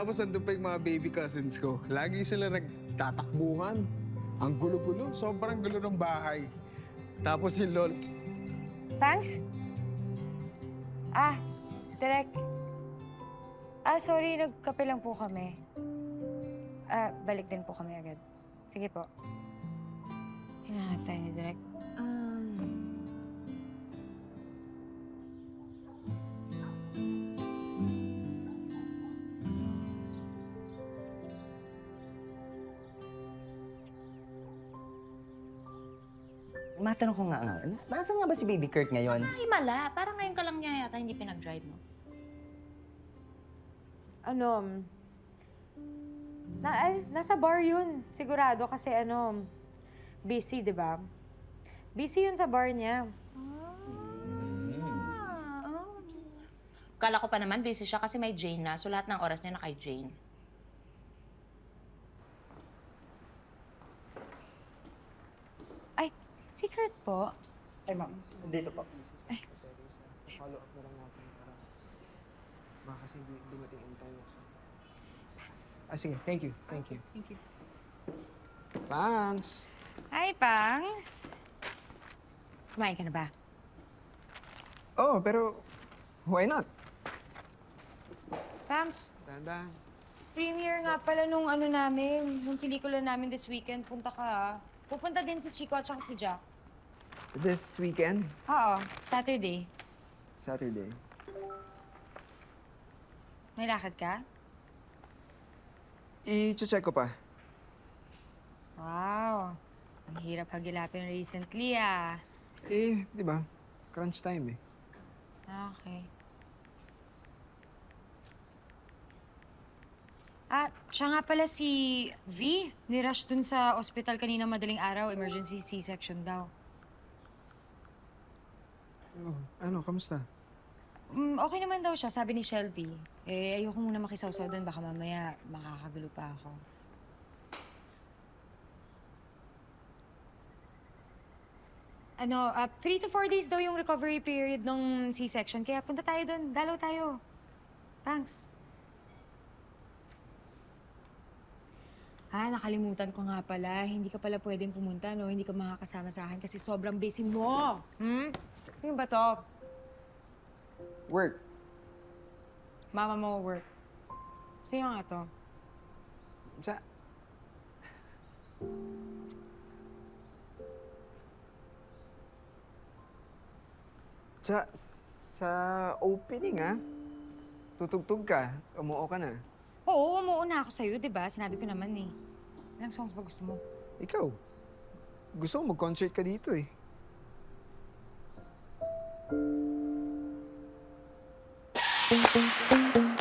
Tapos nandun pa yung mga baby cousins ko. Lagi sila nagtatakbuhan. Ang gulo-gulo. Sobrang gulo ng bahay. Tapos yung lol... Thanks? Direk. Sorry, nagkape lang po kami. Balik din po kami agad. Sige po. Hinahanap tayo ni Direk. Matanong ko nga, nasaan nga ba si Baby Kurt ngayon? Himala, parang ngayon ka lang niya yata hindi pinag-drive mo. Nasa bar yun. Sigurado kasi busy, di ba? Busy yun sa bar niya. Kala ko pa naman busy siya kasi may Jane na, so lahat ng oras niya na kay Jane. Ay, si Kurt po. Ay, ma'am. Dito po. Follow up na lang natin para baka kasi dumating in time. Sige. Thank you. Thank you. Thank you. Thanks. Hi, Pangs. Kumain ka na ba? Oh, pero why not? Pangs, Dahan-dahan. premiere nga pala nung namin, nung pelikula namin this weekend. Punta ka, Pupunta din si Chico at saka si Jack. This weekend? Oo, Saturday. Saturday. May lakad ka? I-check ko pa. Wow. Ang hirap hagilapin recently, Di ba? Crunch time eh. Okay. Siya nga pala si V. Nirush dun sa ospital kanina madaling araw. Emergency C-section daw. Oh, kamusta? Okay naman daw siya, sabi ni Shelby. Ayoko muna makisawsaw doon. Baka mamaya makakagulo pa ako. 3 to 4 days daw yung recovery period ng C-section. Kaya punta tayo doon. Dalaw tayo. Thanks. Nakalimutan ko nga pala. Hindi ka pala pwedeng pumunta, no? Hindi ka makakasama sa akin kasi sobrang busy mo. Sino ba to? Work. Mama mo work. Sino nga to? Sa... Sa opening, tutugtog ka. Umuo ka na. Oo, umuuna ako sa'yo, di ba? Sinabi ko naman eh. Ilang songs ba gusto mo? Ikaw, gusto ko mag-concert ka dito eh. Thank you.